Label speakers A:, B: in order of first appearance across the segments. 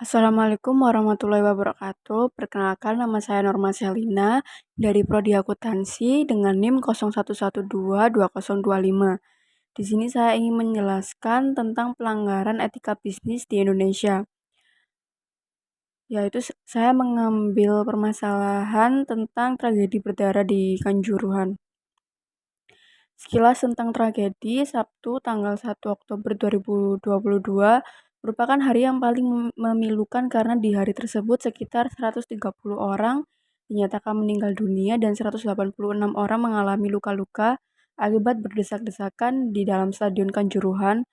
A: Assalamualaikum warahmatullahi wabarakatuh. Perkenalkan nama saya Norma Selina dari Prodi Akuntansi dengan NIM 01122025. Di sini saya ingin menjelaskan tentang pelanggaran etika bisnis di Indonesia. Yaitu saya mengambil permasalahan tentang tragedi berdarah di Kanjuruhan. Sekilas tentang tragedi, Sabtu tanggal 1 Oktober 2022 merupakan hari yang paling memilukan karena di hari tersebut sekitar 130 orang dinyatakan meninggal dunia dan 186 orang mengalami luka-luka akibat berdesak-desakan di dalam Stadion Kanjuruhan,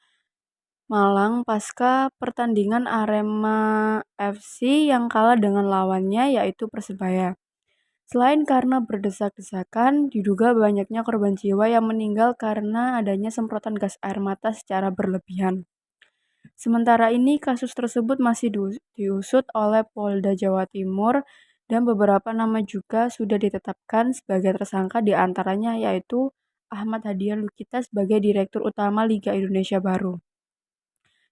A: Malang pasca pertandingan Arema FC yang kalah dengan lawannya yaitu Persebaya. Selain karena berdesak-desakan, diduga banyaknya korban jiwa yang meninggal karena adanya semprotan gas air mata secara berlebihan. Sementara ini, kasus tersebut masih diusut oleh Polda Jawa Timur dan beberapa nama juga sudah ditetapkan sebagai tersangka di antaranya yaitu Ahmad Hadian Lukita sebagai Direktur Utama Liga Indonesia Baru.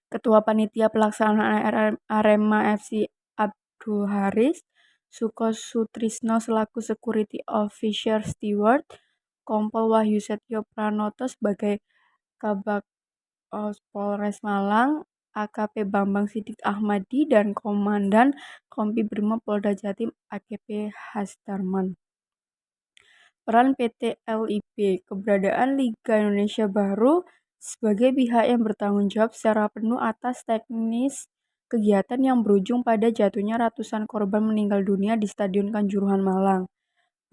A: Ketua Panitia Pelaksanaan Arema FC Abdul Haris, Suko Sutrisno selaku Security Officer Steward, Kompol Wahyu Setyo Pranoto sebagai Kabak Polres Malang, AKP Bambang Sidik Ahmadi, dan Komandan Kompi Brimob Polda Jatim AKP Hasdarman. Peran PT LIB, keberadaan Liga Indonesia Baru sebagai pihak yang bertanggung jawab secara penuh atas teknis kegiatan yang berujung pada jatuhnya ratusan korban meninggal dunia di Stadion Kanjuruhan Malang.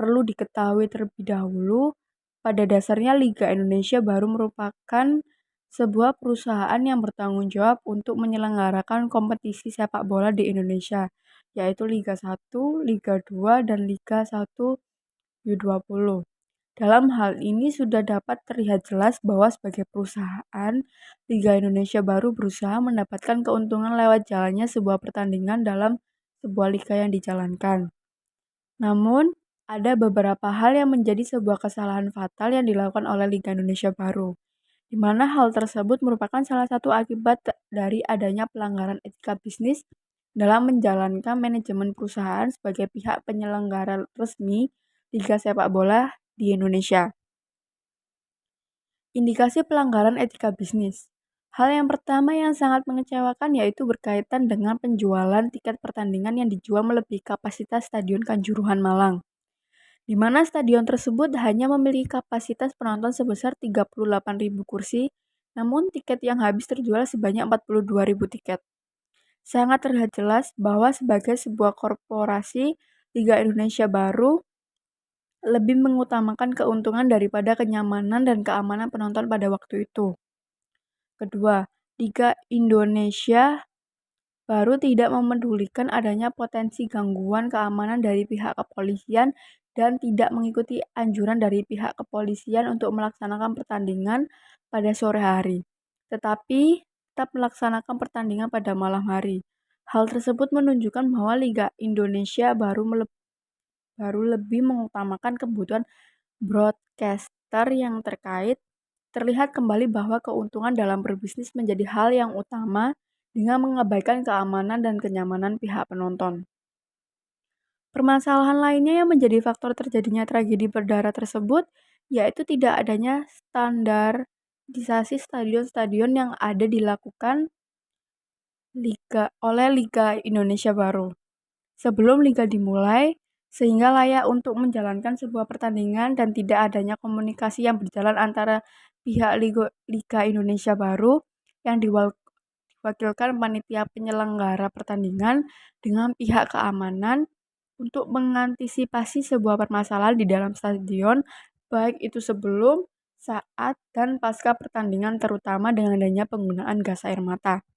A: Perlu diketahui terlebih dahulu, pada dasarnya Liga Indonesia Baru merupakan sebuah perusahaan yang bertanggung jawab untuk menyelenggarakan kompetisi sepak bola di Indonesia, yaitu Liga 1, Liga 2, dan Liga 1 U20. Dalam hal ini sudah dapat terlihat jelas bahwa sebagai perusahaan, Liga Indonesia Baru berusaha mendapatkan keuntungan lewat jalannya sebuah pertandingan dalam sebuah liga yang dijalankan. Namun, ada beberapa hal yang menjadi sebuah kesalahan fatal yang dilakukan oleh Liga Indonesia Baru, di mana hal tersebut merupakan salah satu akibat dari adanya pelanggaran etika bisnis dalam menjalankan manajemen perusahaan sebagai pihak penyelenggara resmi Liga Sepak Bola di Indonesia. Indikasi pelanggaran etika bisnis. Hal yang pertama yang sangat mengecewakan yaitu berkaitan dengan penjualan tiket pertandingan yang dijual melebihi kapasitas Stadion Kanjuruhan Malang, di mana stadion tersebut hanya memiliki kapasitas penonton sebesar 38.000 kursi, namun tiket yang habis terjual sebanyak 42.000 tiket. Sangat terlihat jelas bahwa sebagai sebuah korporasi, Liga Indonesia Baru lebih mengutamakan keuntungan daripada kenyamanan dan keamanan penonton pada waktu itu. Kedua, Liga Indonesia Baru tidak memedulikan adanya potensi gangguan keamanan dari pihak kepolisian dan tidak mengikuti anjuran dari pihak kepolisian untuk melaksanakan pertandingan pada sore hari, tetapi tetap melaksanakan pertandingan pada malam hari. Hal tersebut menunjukkan bahwa Liga Indonesia baru lebih mengutamakan kebutuhan broadcaster yang terkait. Terlihat kembali bahwa keuntungan dalam berbisnis menjadi hal yang utama dengan mengabaikan keamanan dan kenyamanan pihak penonton. Permasalahan lainnya yang menjadi faktor terjadinya tragedi berdarah tersebut yaitu tidak adanya standarisasi stadion-stadion yang ada dilakukan oleh Liga Indonesia Baru sebelum liga dimulai, sehingga layak untuk menjalankan sebuah pertandingan dan tidak adanya komunikasi yang berjalan antara pihak Liga Indonesia Baru yang diwakilkan panitia penyelenggara pertandingan dengan pihak keamanan untuk mengantisipasi sebuah permasalahan di dalam stadion, baik itu sebelum, saat, dan pasca pertandingan terutama dengan adanya penggunaan gas air mata.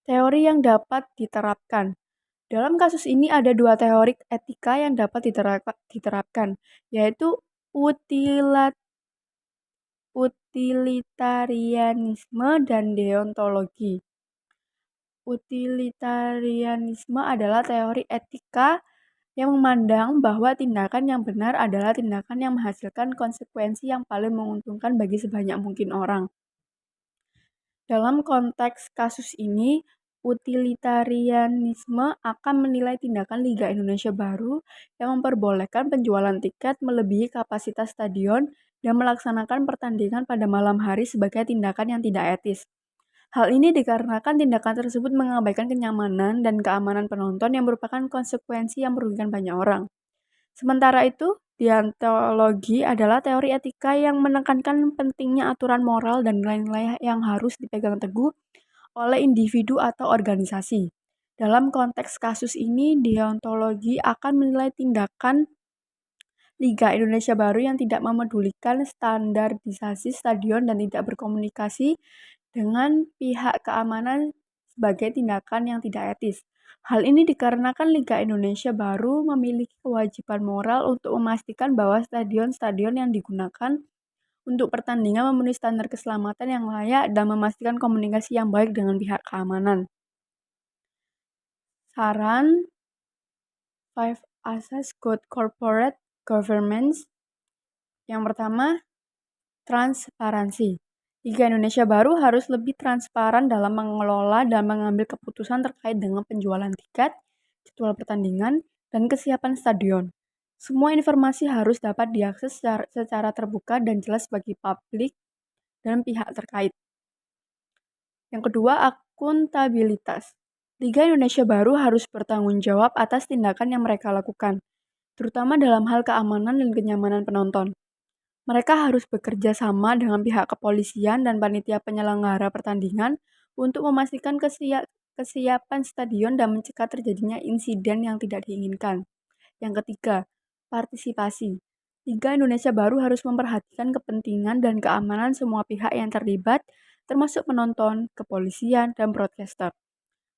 A: Teori yang dapat diterapkan. Dalam kasus ini ada dua teori etika yang dapat diterapkan, yaitu utilitarianisme dan deontologi. Utilitarianisme adalah teori etika yang memandang bahwa tindakan yang benar adalah tindakan yang menghasilkan konsekuensi yang paling menguntungkan bagi sebanyak mungkin orang. Dalam konteks kasus ini, Utilitarianisme akan menilai tindakan Liga Indonesia Baru yang memperbolehkan penjualan tiket melebihi kapasitas stadion dan melaksanakan pertandingan pada malam hari sebagai tindakan yang tidak etis. Hal ini dikarenakan tindakan tersebut mengabaikan kenyamanan dan keamanan penonton yang merupakan konsekuensi yang merugikan banyak orang. Sementara itu, deontologi adalah teori etika yang menekankan pentingnya aturan moral dan nilai-nilai yang harus dipegang teguh oleh individu atau organisasi. Dalam konteks kasus ini, deontologi akan menilai tindakan Liga Indonesia Baru yang tidak memedulikan standarisasi stadion dan tidak berkomunikasi dengan pihak keamanan sebagai tindakan yang tidak etis. Hal ini dikarenakan Liga Indonesia Baru memiliki kewajiban moral untuk memastikan bahwa stadion-stadion yang digunakan untuk pertandingan memenuhi standar keselamatan yang layak dan memastikan komunikasi yang baik dengan pihak keamanan. Saran 5 Asas Good Corporate Governance. Yang pertama, transparansi. Liga Indonesia Baru harus lebih transparan dalam mengelola dan mengambil keputusan terkait dengan penjualan tiket, jadwal pertandingan, dan kesiapan stadion. Semua informasi harus dapat diakses secara terbuka dan jelas bagi publik dan pihak terkait. Yang kedua, akuntabilitas. Liga Indonesia Baru harus bertanggung jawab atas tindakan yang mereka lakukan, terutama dalam hal keamanan dan kenyamanan penonton. Mereka harus bekerja sama dengan pihak kepolisian dan panitia penyelenggara pertandingan untuk memastikan kesiapan stadion dan mencegah terjadinya insiden yang tidak diinginkan. Yang ketiga, partisipasi. Liga Indonesia Baru harus memperhatikan kepentingan dan keamanan semua pihak yang terlibat, termasuk penonton, kepolisian, dan broadcaster.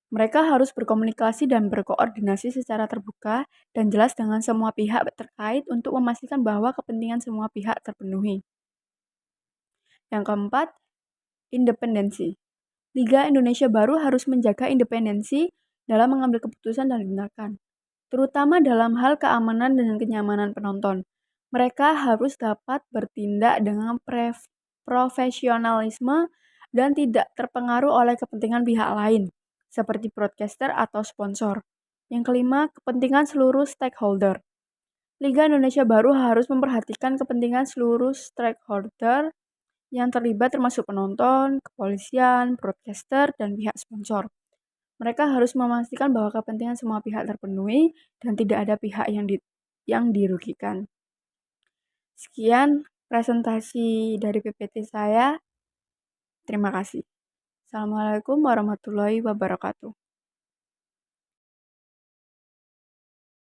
A: Mereka harus berkomunikasi dan berkoordinasi secara terbuka dan jelas dengan semua pihak terkait untuk memastikan bahwa kepentingan semua pihak terpenuhi. Yang keempat, independensi. Liga Indonesia Baru harus menjaga independensi dalam mengambil keputusan dan tindakan, terutama dalam hal keamanan dan kenyamanan penonton. Mereka harus dapat bertindak dengan profesionalisme dan tidak terpengaruh oleh kepentingan pihak lain, seperti broadcaster atau sponsor. Yang kelima, kepentingan seluruh stakeholder. Liga Indonesia Baru harus memperhatikan kepentingan seluruh stakeholder yang terlibat termasuk penonton, kepolisian, broadcaster, dan pihak sponsor. Mereka harus memastikan bahwa kepentingan semua pihak terpenuhi dan tidak ada pihak yang dirugikan. Sekian presentasi dari PPT saya. Terima kasih. Assalamualaikum warahmatullahi wabarakatuh.